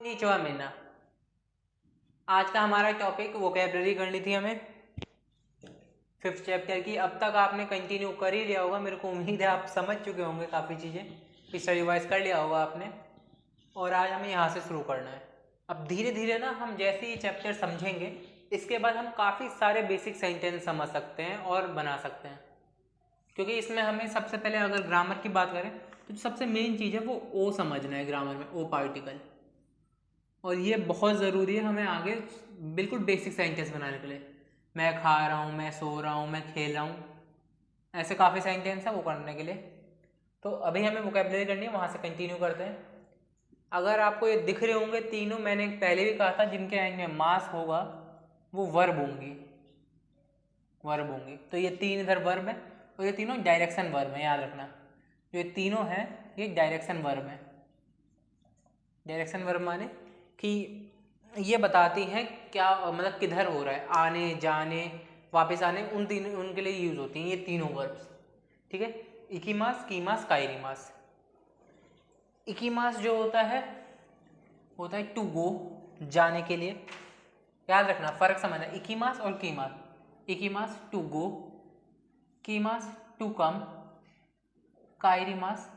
निचवा महीना। आज का हमारा टॉपिक वोकैबुलरी करनी थी हमें 5th चैप्टर की। अब तक आपने कंटिन्यू कर ही लिया होगा, मेरे को उम्मीद है आप समझ चुके होंगे काफ़ी चीज़ें, पिछला रिवाइज कर लिया होगा आपने। और आज हमें यहाँ से शुरू करना है। अब धीरे धीरे ना हम जैसे ये चैप्टर समझेंगे, इसके बाद हम काफ़ी सारे बेसिक सेंटेंस समझ सकते हैं और बना सकते हैं। क्योंकि इसमें हमें सबसे पहले अगर ग्रामर की बात करें तो सबसे मेन चीज़ है वो ओ समझना है ग्रामर में, ओ पार्टिकल। और ये बहुत ज़रूरी है हमें आगे बिल्कुल बेसिक सेंटेंस बनाने के लिए। मैं खा रहा हूँ, मैं सो रहा हूँ, मैं खेल रहा हूँ, ऐसे काफ़ी सेंटेंस है वो करने के लिए। तो अभी हमें वोकैबुलरी करनी है, वहाँ से कंटिन्यू करते हैं। अगर आपको ये दिख रहे होंगे तीनों, मैंने पहले भी कहा था जिनके एंड में मास होगा वो वर्ब होंगी, वर्ब होंगी। तो ये तीन इधर वर्ब है और ये तीनों डायरेक्शन वर्ब है, याद रखना। जो ये तीनों हैं ये डायरेक्शन वर्ब है। डायरेक्शन वर्ब माने कि ये बताती हैं क्या, मतलब किधर हो रहा है, आने जाने वापस आने, उन तीनों उनके लिए यूज़ होती हैं ये तीनों वर्ब्स। ठीक है, इकीमास, कीमास, काइरीमास। इकीमास जो होता है टू गो, जाने के लिए। याद रखना, फर्क समझना, इकीमास और कीमास। इकीमास टू गो, कीमास टू कम, काइरीमास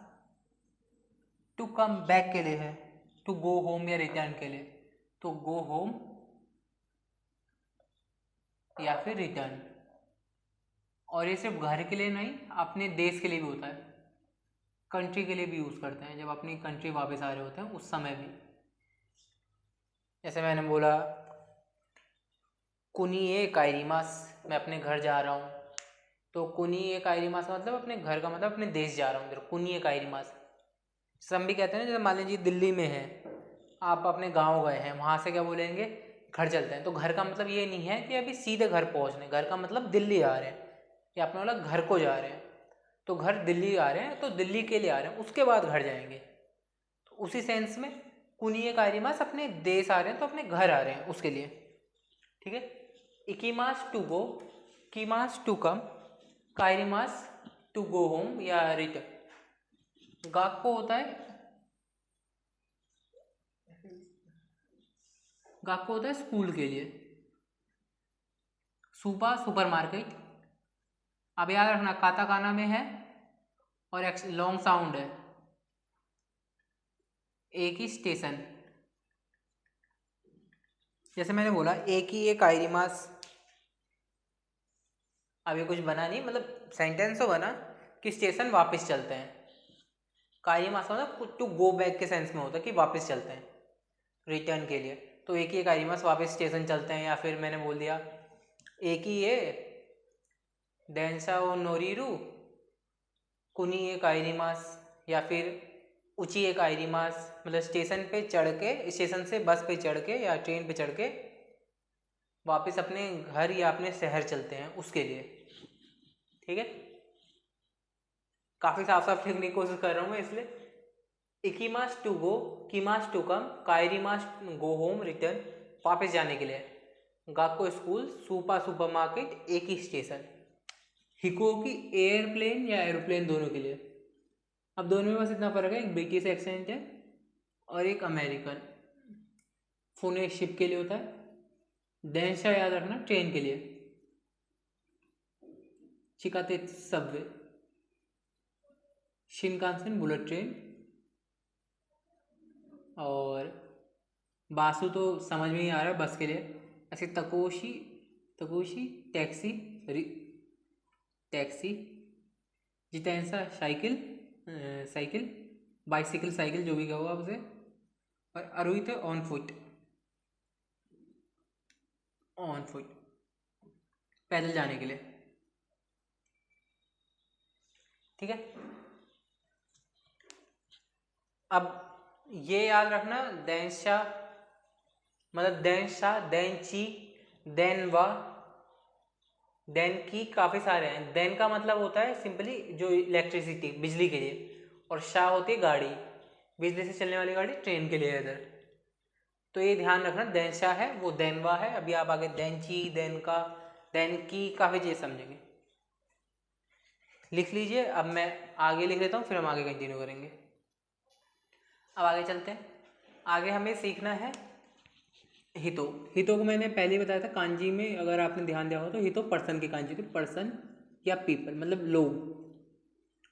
टू कम बैक के लिए है, टू गो होम या रिटर्न के लिए। तो गो होम या फिर रिटर्न। और ये सिर्फ घर के लिए नहीं, अपने देश के लिए भी होता है, कंट्री के लिए भी यूज़ करते हैं, जब अपनी कंट्री वापस आ रहे होते हैं उस समय भी। जैसे मैंने बोला कुनिए काइरीमास, मैं अपने घर जा रहा हूँ। तो कुनिए काइरीमास का मतलब अपने घर का मतलब अपने देश जा रहा हूँ। कुनिए काइरीमास हम भी कहते हैं ना, जैसे मान लीजिए दिल्ली में है, आप अपने गांव गए हैं, वहाँ से क्या बोलेंगे, घर चलते हैं। तो घर का मतलब ये नहीं है कि अभी सीधे घर पहुँचने, घर का मतलब दिल्ली आ रहे हैं, या अपने बोला घर को जा रहे हैं। तो घर दिल्ली आ रहे हैं तो दिल्ली के लिए आ रहे हैं, उसके बाद घर जाएंगे। तो उसी सेंस में कुनिए काइरीमास अपने देश आ रहे हैं तो अपने घर आ रहे हैं उसके लिए। ठीक है, इकीमास टू गो, कीमास टू कम, काइरीमास टू गो होम या रिटर्न। गाक्को होता है, गाक्को होता है स्कूल के लिए। सुपा सुपरमार्केट। अब याद रखना काताकाना में है और लॉन्ग साउंड है, एक ही स्टेशन। जैसे मैंने बोला एक ही एक आइरिमास, अब ये कुछ बना नहीं, मतलब सेंटेंस तो बना कि स्टेशन वापस चलते हैं। काइरिमास का मतलब टू गो बैक के सेंस में होता है कि वापस चलते हैं रिटर्न के लिए। तो एक ही काइरिमास वापस स्टेशन चलते हैं। या फिर मैंने बोल दिया एक ही ये डेंसा ओ नोरीरू कुनी एक आइरिमास, या फिर ऊंची एक आइरिमास, मतलब स्टेशन पे चढ़ के, स्टेशन से बस पे चढ़ के या ट्रेन पे चढ़ के वापस अपने घर या अपने शहर चलते हैं उसके लिए। ठीक है, काफ़ी साफ साफ लिखने की कोशिश कर रहा हूँ मैं इसलिए। इकीमास टू गो, कीमास टू कम, काइरीमास गो होम रिटर्न, वापस जाने के लिए। गाको स्कूल, सुपा सुपरमार्केट, एक ही स्टेशन। हिकोकी एयरप्लेन या एरोप्लेन, दोनों के लिए। अब दोनों में बस इतना फर्क है, एक ब्रिटिश एक्सेंट है और एक अमेरिकन। फुने शिप के लिए होता है, डेंशा याद रखना ट्रेन के लिए, चिकाते सबवे, शिनकानसेन बुलेट ट्रेन, और बासु तो समझ में ही आ रहा है बस के लिए। ऐसे तकोशी, तकोशी टैक्सी, टैक्सी, जितेंसा साइकिल, साइकिल, बाइसिकल साइकिल जो भी कहो आप उसे। और अरुहित ऑन फुट, ऑन फुट पैदल जाने के लिए। ठीक है, अब ये याद रखना दैंशा मतलब दैंशा, दैंची, दैनवा, दैन की काफ़ी सारे हैं। दैन का मतलब होता है सिंपली जो इलेक्ट्रिसिटी, बिजली के लिए। और शाह होती है गाड़ी, बिजली से चलने वाली गाड़ी, ट्रेन के लिए इधर। तो ये ध्यान रखना, दैन शाह है वो दैनवा है। अभी आप आगे दैंची, दैन का, दैन की, काफ़ी चीज़ समझेंगे। लिख लीजिए, अब मैं आगे लिख लेता हूँ फिर हम आगे कंटिन्यू करेंगे। अब आगे चलते हैं। आगे हमें सीखना है हितो। हितो को मैंने पहले ही बताया था कांजी में, अगर आपने ध्यान दिया हो तो हितो पर्सन की कांजी, तो पर्सन या पीपल मतलब लोग,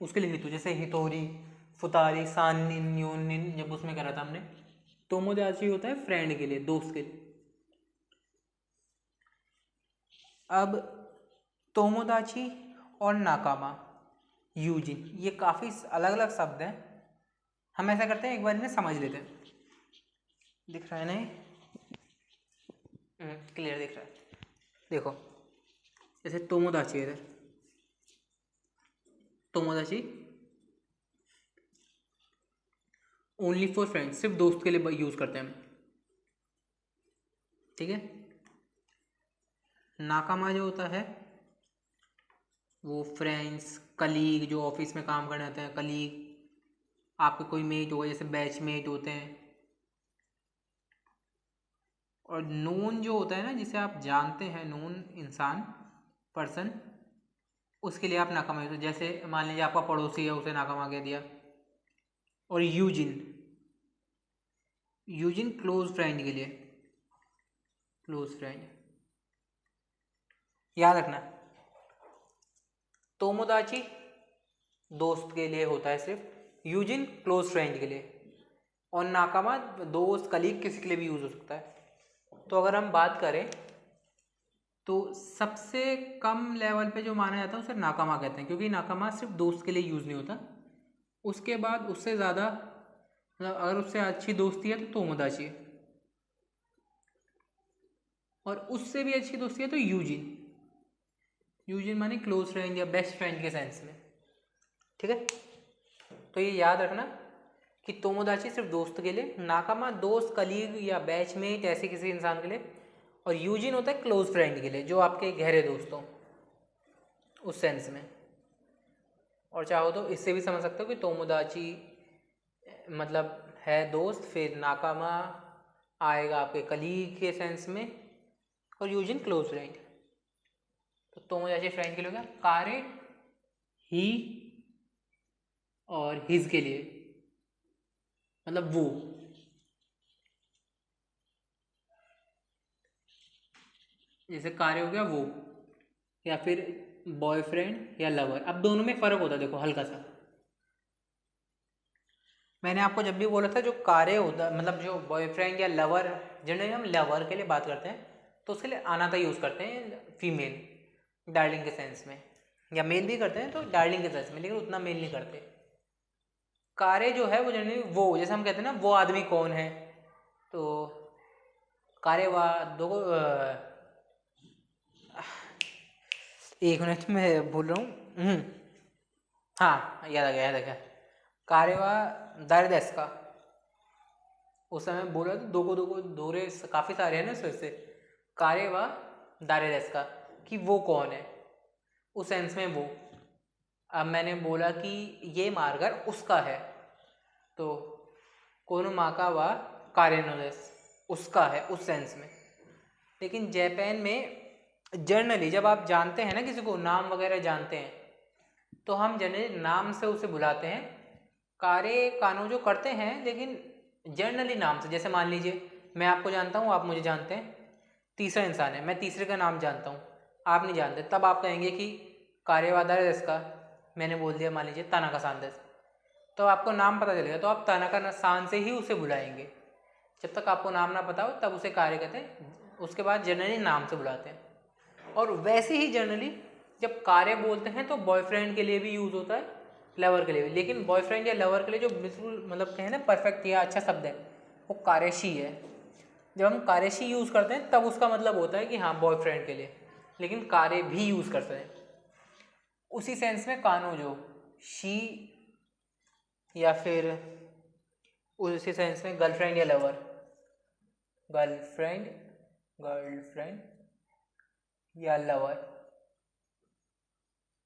उसके लिए हितो। जैसे हितोरी, फुतारी, सानिन, न्योनिन, जब उसमें करा था हमने। तोमोदाची होता है फ्रेंड के लिए, दोस्त के लिए। अब तोमोदाची और नाकामा, यूजिन, ये काफ़ी अलग अलग शब्द हैं। हम ऐसा करते हैं, एक बार इन्हें समझ लेते हैं। दिख रहा है नहीं? क्लियर दिख रहा है। देखो, जैसे तोमोदाची है इधर, तोमोदाची ओनली फॉर फ्रेंड्स, सिर्फ दोस्त के लिए यूज़ करते हैं हम, ठीक है। नाकामा जो होता है वो फ्रेंड्स, कलीग, जो ऑफिस में काम करने आते हैं, कलीग, आपके कोई मेट होगा, जैसे बैचमेट होते हैं। और नोन जो होता है ना, जिसे आप जानते हैं, नोन इंसान, पर्सन, उसके लिए आप नाकामा यूज, जैसे मान लीजिए आपका पड़ोसी है, उसे नाकामा कह दिया। और यूजिन, यूजिन क्लोज फ्रेंड के लिए, क्लोज फ्रेंड, याद रखना। तोमोदाची दोस्त के लिए होता है सिर्फ, यूजिन क्लोज फ्रेंड के लिए, और नाकामा दोस्त, कलीग, किसी के लिए भी यूज हो सकता है। तो अगर हम बात करें तो सबसे कम लेवल पे जो माना जाता है उसे नाकामा कहते हैं, क्योंकि नाकामा सिर्फ दोस्त के लिए यूज़ नहीं होता। उसके बाद उससे ज़्यादा, मतलब अगर उससे अच्छी दोस्ती है तो तोमोदाची है, और उससे भी अच्छी दोस्ती है तो यूजिन। यूजिन माने क्लोज फ्रेंड या बेस्ट फ्रेंड के सेंस में, ठीक है। तो ये याद रखना कि तोमोदाची सिर्फ दोस्त के लिए, नाकामा दोस्त, कलीग या बैचमेट, ऐसे किसी इंसान के लिए, और यूजिन होता है क्लोज फ्रेंड के लिए, जो आपके गहरे दोस्त हों, उस सेंस में। और चाहो तो इससे भी समझ सकते हो कि तोमोदाची मतलब है दोस्त, फिर नाकामा आएगा आपके कलीग के सेंस में, और यूजिन क्लोज फ्रेंड। तो तोमोदाची फ्रेंड के लिए हो गया, कारे, ही और हिज के लिए, मतलब वो। जैसे कार्य हो गया वो, या फिर बॉयफ्रेंड या लवर। अब दोनों में फ़र्क होता है, देखो हल्का सा। मैंने आपको जब भी बोला था, जो कार्य होता है मतलब जो बॉयफ्रेंड या लवर, जनरली हम लवर के लिए बात करते हैं तो उसके लिए अनाथा यूज़ करते हैं, फीमेल, डार्लिंग के सेंस में, या मेल भी करते हैं तो डार्लिंग के सेंस में, लेकिन उतना मेल नहीं करते। कार्य जो है वो जनरली वो, जैसे हम कहते हैं ना वो आदमी कौन है, तो कार्यवा दो, एक मिनट में बोल रहा हूँ। हाँ, याद आ गया, याद आ गया। कार्यवा दारिदेस का, उस समय बोला तो दो को दोरे काफ़ी सारे हैं ना, उससे कार्यवा दारिदेस का, कि वो कौन है, उस सेंस में वो। अब मैंने बोला कि ये मार्गर उसका है, तो कोनो माका वा कारेनोदेस, उसका है, उस सेंस में। लेकिन जापान में जनरली जब आप जानते हैं ना किसी को, नाम वगैरह जानते हैं, तो हम जनरली नाम से उसे बुलाते हैं। कार्य कानो जो करते हैं, लेकिन जनरली नाम से। जैसे मान लीजिए मैं आपको जानता हूँ, आप मुझे जानते हैं, तीसरा इंसान है, मैं तीसरे का नाम जानता हूँ, आप नहीं जानते, तब आप कहेंगे कि कार्यवादार है इसका, मैंने बोल दिया मान लीजिए तानाका सान देस, तो आपको नाम पता चलेगा, तो आप तानाका सान से ही उसे बुलाएंगे। जब तक आपको नाम ना पता हो तब उसे कार्य कहते हैं, उसके बाद जनरली नाम से बुलाते हैं। और वैसे ही जनरली जब कार्य बोलते हैं तो बॉयफ्रेंड के लिए भी यूज़ होता है, लवर के लिए भी। लेकिन बॉयफ्रेंड या लवर के लिए जो बिल्कुल मतलब कहें ना परफेक्ट या अच्छा शब्द है, वो कार्यशी है। जब हम कार्यशी यूज़ करते हैं तब उसका मतलब होता है कि हाँ बॉयफ्रेंड के लिए, लेकिन कार्य भी यूज़ करते हैं। उसी सेंस में कानो जो शी, या फिर उसी सेंस में गर्लफ्रेंड या लवर, गर्लफ्रेंड, गर्लफ्रेंड या लवर,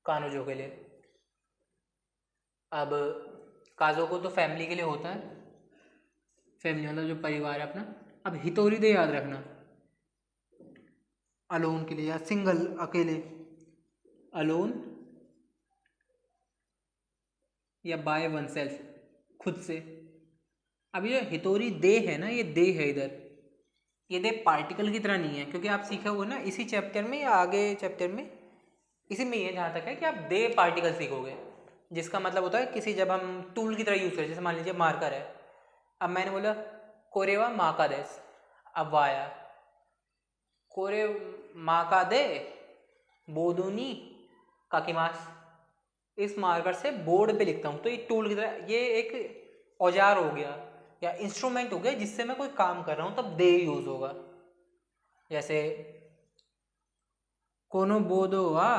कानोजो के लिए। अब काजो को तो फैमिली के लिए होता है, फैमिली मतलब जो परिवार है अपना। अब हितोरी दे याद रखना, अलोन के लिए या सिंगल, अकेले, अलोन या बाय वन सेल्फ, खुद से। अब ये हितोरी दे है ना, ये दे है इधर, ये दे पार्टिकल की तरह नहीं है, क्योंकि आप सीखे हुए ना इसी चैप्टर में या आगे चैप्टर में, इसी में ये जहाँ तक है कि आप दे पार्टिकल सीखोगे, जिसका मतलब होता है किसी, जब हम टूल की तरह यूज़ करें, जैसे मान लीजिए मार्कर है, अब मैंने बोला कोरेवा माँ का देस, अब वह आया कोरे माँ का दे बोदूनी काकीमास, इस मार्कर से बोर्ड पे लिखता हूँ, तो ये टूल की तरह, ये एक औजार हो गया या इंस्ट्रूमेंट हो गया जिससे मैं कोई काम कर रहा हूँ, तब दे यूज होगा। जैसे कोनो बोदो वा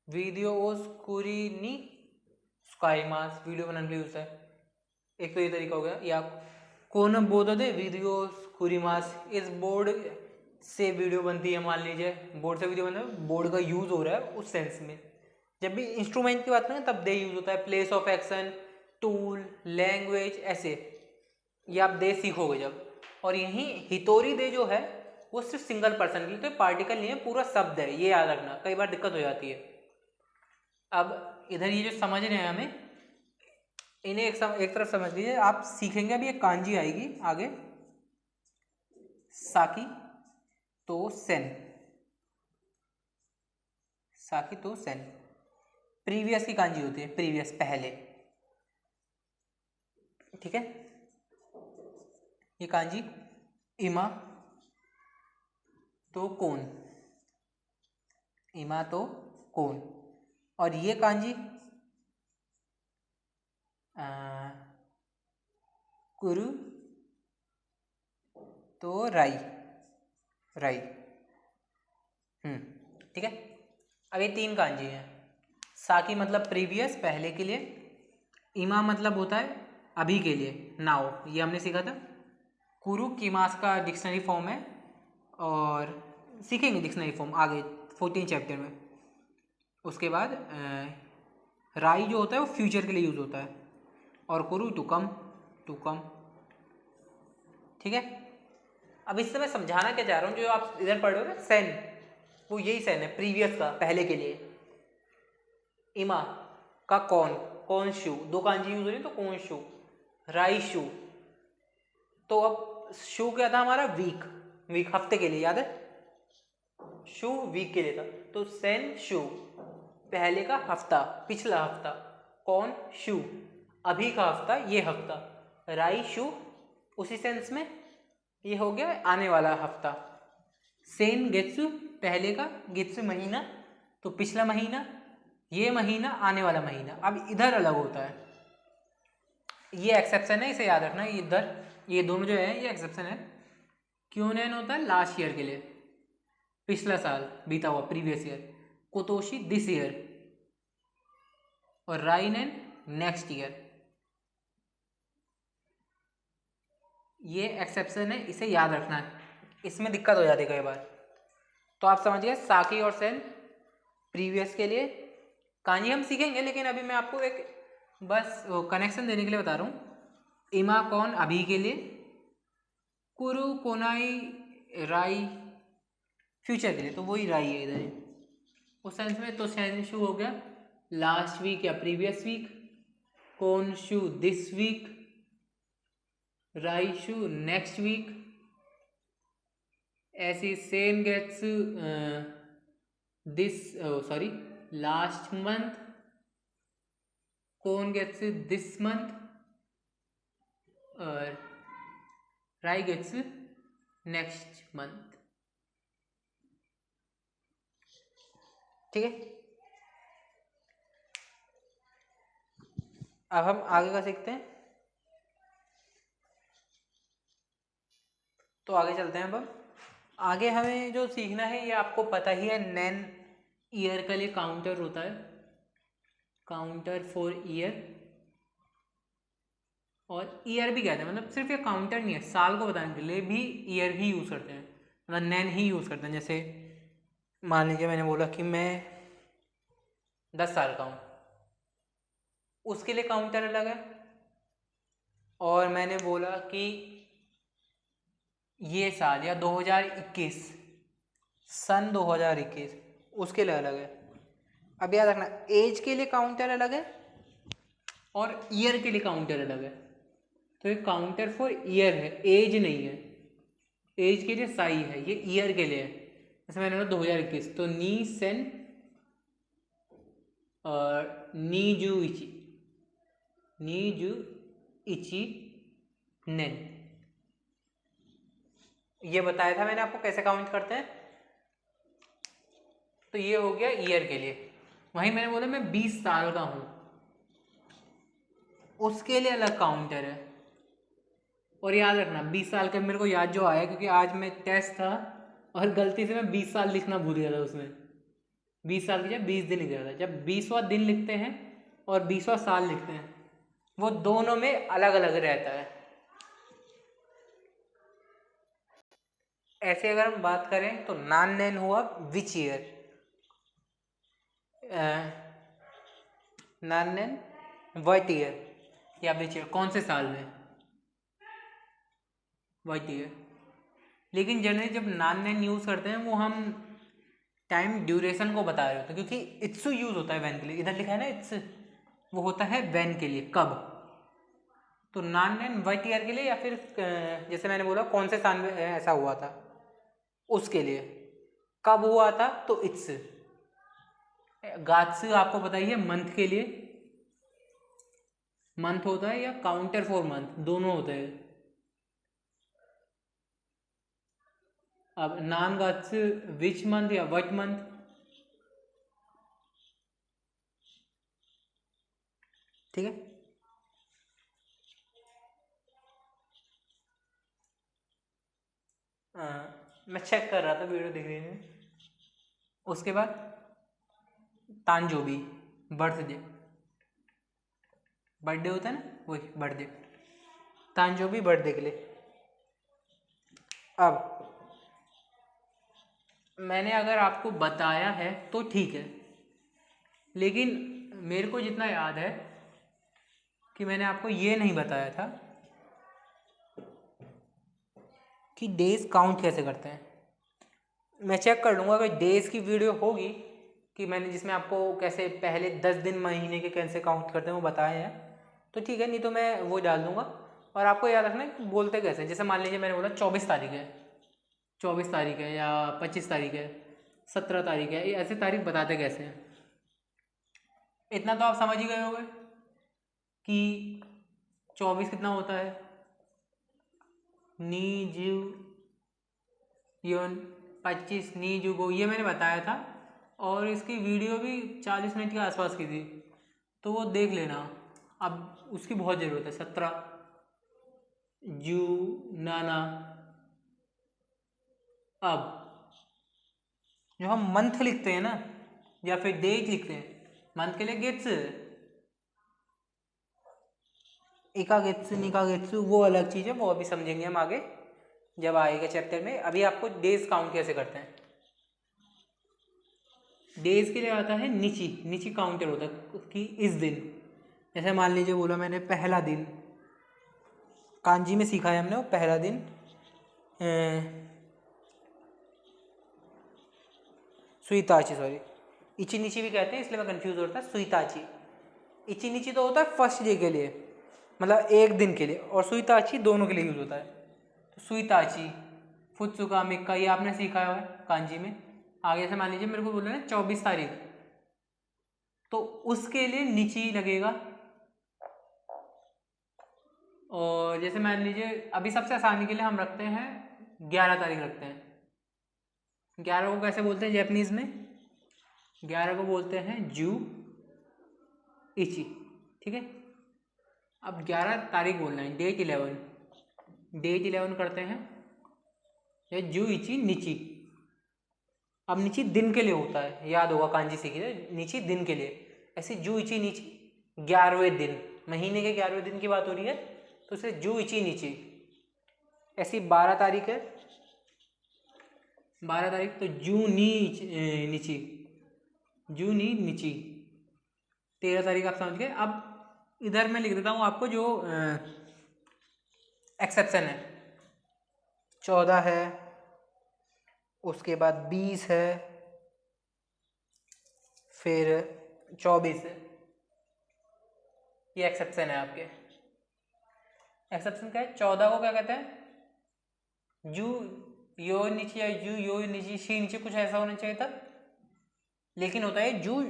वीडियो ओस्कुरीनी स्काईमास, वीडियो बनाने के लिए यूज है, एक तो ये तरीका हो गया। या कोनो बोदो दे वीडियो कुरीमास, इस बोर्ड से वीडियो बनती है, मान लीजिए बोर्ड से वीडियो बन रहा है, बोर्ड का यूज हो रहा है उस सेंस में। जब भी इंस्ट्रूमेंट की बात करें तब दे यूज होता है, place of action, tool, language, ऐसे ये आप दे सीखोगे जब। और यहीं हितोरी दे जो है वो सिर्फ सिंगल पर्सन के लिए, तो पार्टिकल नहीं है, पूरा शब्द है, ये याद रखना, कई बार दिक्कत हो जाती है। अब इधर ये जो समझ रहे हैं हमें, इन्हें एक तरफ समझ लीजिए, आप सीखेंगे अभी एक कांजी आएगी आगे, साकी तो सेन, साकी तो सेन, प्रीवियस की कांजी होती है, प्रीवियस पहले, ठीक है। ये कांजी इमा तो कौन, इमा तो कौन, और ये कांजी कुरु तो राई, राई, ठीक है। अब ये तीन कांजी हैं, साकी मतलब प्रीवियस पहले के लिए, इमा मतलब होता है अभी के लिए नाउ, ये हमने सीखा था, कुरु कीमास का डिक्शनरी फॉर्म है, और सीखेंगे डिक्शनरी फॉर्म आगे 14 चैप्टर में। उसके बाद राई जो होता है वो फ्यूचर के लिए यूज होता है, और कुरु टू कम, टू कम, ठीक है। अब इससे मैं समझाना क्या चाह रहा हूँ, जो आप इधर पढ़ रहे हो ना सेन, वो यही सेन है, प्रीवियस का, पहले के लिए। इमा का कौन, कौन शू, दो कांजी यूज हो रही, तो कौन शू, राई शू, तो अब शू क्या था हमारा, वीक, वीक हफ्ते के लिए, याद है, शू वीक के लिए था, तो सेन शू पहले का हफ्ता, पिछला हफ्ता, कौन शू अभी का हफ्ता, ये हफ्ता, राई शू उसी सेंस में, ये हो गया आने वाला हफ्ता, सेन गेत्सु पहले का, गेत्सु महीना तो पिछला महीना, ये महीना आने वाला महीना। अब इधर अलग होता है, ये एक्सेप्शन है, इसे याद रखना, इधर ये दोनों जो है ये एक्सेप्शन है। क्योनेन होता है लास्ट ईयर के लिए, पिछला साल बीता हुआ, प्रीवियस ईयर, कोतोशी दिस ईयर, और राइनेन नेक्स्ट ईयर, ये एक्सेप्शन है, इसे याद रखना है, इसमें दिक्कत हो जाती है कई बार। तो आप समझ गए, साकी और सेन प्रीवियस के लिए, कांजी हम सीखेंगे, लेकिन अभी मैं आपको एक बस कनेक्शन देने के लिए बता रहा हूँ। इमा कौन अभी के लिए, कुरु कोनाई राई फ्यूचर के लिए, तो वही राई है इधर उस सेंस में। तो सेन शू हो गया लास्ट वीक या प्रीवियस वीक, कौन shoe this week, Rai shoe next week, ऐसी Sen gets this sorry last month, कौन गेट्स दिस मंथ, और राई गेट्स नेक्स्ट मंथ, ठीक है। अब हम आगे का सीखते हैं, तो आगे चलते हैं। अब आगे हमें जो सीखना है ये आपको पता ही है, नैन ईयर के लिए काउंटर होता है, काउंटर फॉर ईयर, और ईयर भी कहते हैं, मतलब सिर्फ ये काउंटर नहीं है, साल को बताने के लिए भी ईयर ही यूज़ करते हैं, मतलब नैन ही यूज़ करते हैं। जैसे मान लीजिए मैंने बोला कि मैं 10 साल का हूँ, उसके लिए काउंटर अलग है, और मैंने बोला कि ये साल या 2021, सन 2021, उसके लिए अलग है। अब याद रखना, एज के लिए काउंटर अलग है और ईयर के लिए काउंटर अलग है। तो ये काउंटर फॉर ईयर है, एज नहीं है। एज के लिए साई है, ये ईयर के लिए है। जैसे मैंने बोला 2021, तो नी सेन और नीजू इची नेन, ये बताया था मैंने आपको कैसे काउंट करते हैं। तो ये हो गया ईयर के लिए। वहीं मैंने बोला मैं 20 साल का हूं, उसके लिए अलग काउंटर है। और याद रखना 20 साल का मेरे को याद जो आया, क्योंकि आज में टेस्ट था और गलती से मैं 20 साल लिखना भूल गया था उसमें। 20 साल की जब 20 दिन लिख रहा था, जब 20वां दिन लिखते हैं और 20वां साल लिखते हैं, वो दोनों में अलग अलग रहता है। ऐसे अगर हम बात करें तो नान हुआ विच ईयर, नान व्हाट ईयर या विच ईयर, कौन से साल में, व्हाट ईयर। लेकिन जनरली जब नान यूज़ करते हैं वो हम टाइम ड्यूरेशन को बता रहे होते हैं, क्योंकि इट्स यूज़ होता है वैन के लिए। इधर लिखा है ना इट्स, वो होता है वैन के लिए, कब। तो नान व्हाट ईयर के लिए, या फिर जैसे मैंने बोला कौन से साल में ऐसा हुआ था उसके लिए। कब हुआ था तो इट्स। गात्स आपको पता ही है मंथ के लिए, मंथ होता है या काउंटर फॉर मंथ, दोनों होते हैं। अब नान गात्स विच मंथ या व्हाट मंथ, ठीक है। मैं चेक कर रहा था वीडियो देख रही थी। उसके बाद तांजोबी, बर्थडे, बर्थडे होता है ना, वही बर्थडे, तांजोबी बर्थडे के लिए। अब मैंने अगर आपको बताया है तो ठीक है, लेकिन मेरे को जितना याद है कि मैंने आपको ये नहीं बताया था कि डेज काउंट कैसे करते हैं। मैं चेक कर लूँगा अगर डेज की वीडियो होगी कि मैंने जिसमें आपको कैसे पहले 10 दिन महीने के कैसे काउंट करते हैं वो बताए हैं, तो ठीक है, नहीं तो मैं वो डाल दूँगा। और आपको याद रखना है कि बोलते कैसे हैं। जैसे मान लीजिए मैंने बोला 24 तारीख है, 24 तारीख है या 25 तारीख है, 17 तारीख है, ये ऐसे तारीख बताते कैसे हैं। इतना तो आप समझ ही गए होंगे कि 24 कितना होता है, नी जीव योन, 25 नी जुगो, ये मैंने बताया था। और इसकी वीडियो भी 40 मिनट के आसपास की थी, तो वो देख लेना। अब उसकी बहुत ज़रूरत है। 17 जू नाना। अब जो हम मंथ लिखते हैं ना या फिर डेट लिखते हैं, मंथ के लिए गेट्स, एकागेत्सु निकागेत्सु, वो अलग चीज़ है, वो अभी समझेंगे हम आगे जब आएगा चैप्टर में। अभी आपको डेज काउंट कैसे करते हैं। डेज के लिए आता है निची, निची काउंटर होता है कि इस दिन। जैसे मान लीजिए बोला मैंने पहला दिन, कांजी में सीखा है हमने वो पहला दिन सुईताची, सॉरी इची नीची भी कहते हैं, इसलिए मैं कंफ्यूज होता है। सुईताची, इची नीची तो होता है फर्स्ट डे के लिए, मतलब एक दिन के लिए, और सुईताची दोनों के लिए यूज होता है। तो सुईताची फुत्सुका मिक्का, ये आपने सीखा है कांजी में। आगे से मान लीजिए मेरे को बोल रहे हैं 24 तारीख, तो उसके लिए नीची लगेगा। और जैसे मान लीजिए अभी सबसे आसानी के लिए हम रखते हैं 11 तारीख रखते हैं। 11 को कैसे बोलते हैं जैपनीज में, 11 को बोलते हैं जू इची, ठीक है। अब 11 तारीख बोलना है, डेट 11, डेट 11 करते हैं, ये जू इची नीची। अब नीची दिन के लिए होता है, याद होगा कांजी सीखी थे, नीची दिन के लिए। ऐसे जू इची नीची 11वें दिन, महीने के 11वें दिन की बात हो रही है, तो इसे जू इची नीची। ऐसी 12 तारीख है, 12 तारीख तो जू नी नीची, जू नी नीची। 13 तारीख आप समझ गए। अब इधर मैं लिख देता हूँ आपको जो एक्सेप्शन है। 14 है, उसके बाद 20 है, फिर 24 है, ये एक्सेप्शन है आपके। एक्सेप्शन क्या है? 14 को क्या कहते हैं? जू यो नीचे या जू यो नीचे शी नीचे कुछ ऐसा होना चाहिए था, लेकिन होता है जू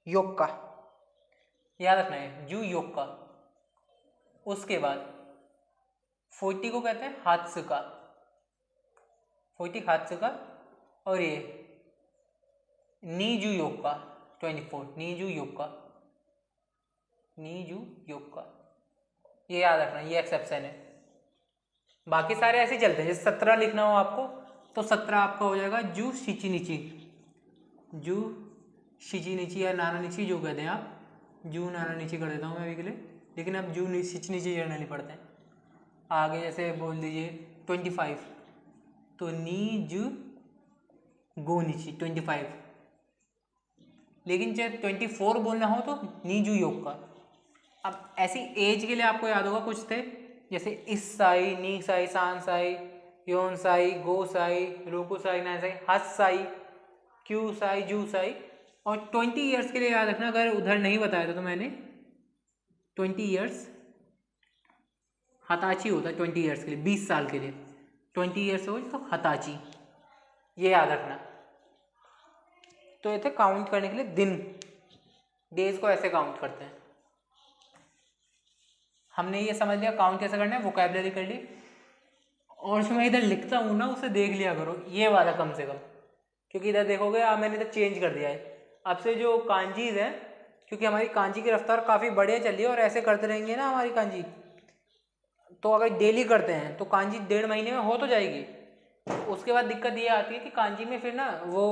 योग का, याद रखना है जू योग का। उसके बाद 40 को कहते हैं हात्सुका, 40 हात्सुका। और ये नीजू योग का 24 नीजू योग का, नीजू योग का, ये याद रखना, ये एक्सेप्शन है। बाकी सारे ऐसे चलते हैं। जैसे 17 लिखना हो आपको तो 17 आपका हो जाएगा जू शिची नीची, जू शिची नीची या नाना नीची जो कहते हैं आप, जू नाना नीची कर देता हूँ मैं अभी के लिए, लेकिन अब जू शिची नीची जनरली पढ़ते हैं। आगे जैसे बोल दीजिए 25 तो नी जू गो नीची 25, लेकिन जब 24 बोलना हो तो नी जू योग का। अब ऐसी एज के लिए आपको याद होगा कुछ थे, जैसे इस साई, नी साई, सान साई, योन साई, गो साई, रोकू साई, ना साई, हस साई, क्यू साई, जू साई। और 20 ईयर्स के लिए याद रखना, अगर उधर नहीं बताया था तो मैंने 20 ईयर्स हताची होता है 20 ईयर्स के लिए, 20 साल के लिए 20 ईयर्स हो तो हताची, ये याद रखना। तो ये थे काउंट करने के लिए दिन, डेज को ऐसे काउंट करते हैं। हमने ये समझ लिया काउंट कैसे करना है, वोकैबुलरी कर ली। और जो मैं इधर लिखता हूँ ना उसे देख लिया करो, ये वाला कम से कम, क्योंकि इधर देखोगे आप मैंने इधर चेंज कर दिया है। अब से जो कांजीज हैं, क्योंकि हमारी कांजी की रफ्तार काफ़ी बढ़िया चल रही है और ऐसे करते रहेंगे ना हमारी कांजी, तो अगर डेली करते हैं तो कांजी 1.5 महीने में हो तो जाएगी। उसके बाद दिक्कत ये आती है कि कांजी में फिर ना वो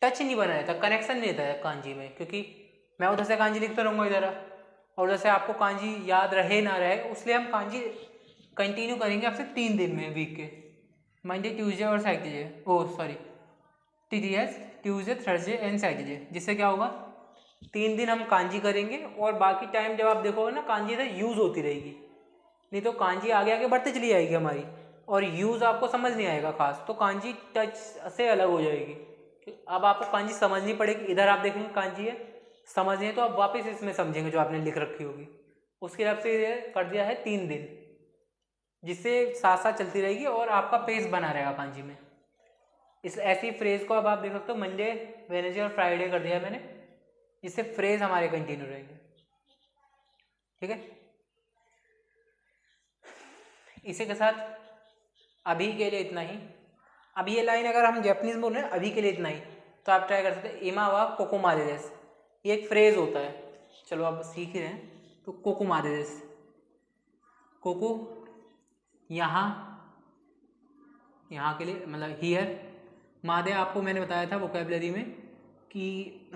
टच नहीं बना रहता, कनेक्शन नहीं रहता है कांजी में, क्योंकि मैं उधर से कांजी लिखता रहूँगा इधर, और जैसे आपको कांजी याद रहे ना रहे, इसलिए हम कांजी कंटिन्यू करेंगे आपसे 3 दिन में वीक के, मंडे ट्यूसडे और Saturday, Tuesday Thursday and Saturday. जिससे क्या होगा 3 दिन हम कांजी करेंगे और बाकी टाइम जब आप देखोगे ना कांजी इधर यूज़ होती रहेगी, नहीं तो कांजी आगे आगे बढ़ती चली जाएगी हमारी और यूज़ आपको समझ नहीं आएगा खास, तो कांजी टच से अलग हो जाएगी। अब आपको कांजी समझनी पड़ेगी, इधर आप देखेंगे कांजी है, समझनी है तो आप वापस इसमें समझेंगे जो आपने लिख रखी होगी। उसके हिसाब से कर दिया है 3 दिन, जिससे साथ साथ चलती रहेगी और आपका पेस बना रहेगा कांजी में। इस ऐसी फ्रेज को अब आप देख सकते हो मंडे, वेडनेसडे और फ्राइडे कर दिया है मैंने, जिससे फ्रेज हमारे कंटिन्यू रहेंगे। ठीक है, इसी के साथ अभी के लिए इतना ही। अब ये लाइन अगर हम जैपनीज में बोल रहे हैं अभी के लिए इतना ही, तो आप ट्राई कर सकते हैं इमा वा कोकोमादेदेस, ये एक फ्रेज होता है। चलो आप सीख ही रहे हैं, तो कोकोमादेदेस, कोको यहाँ, यहाँ के लिए मतलब हियर, मादे आपको मैंने बताया था वोकैबुलरी में कि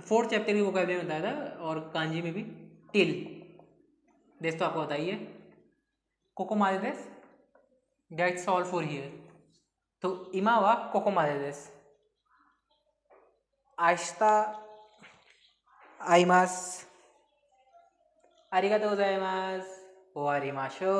4th चैप्टर की वोकैबुलरी में बताया था, और कांजी में भी टिल, देश तो आपको बताइए। कोकोमादेदेस, दैट्स ऑल फॉर हियर। तो इमा वा कोकोमादेदेस, आस्ता आइमास, आरिगातो गोजाइमास, ओआरिमाशो।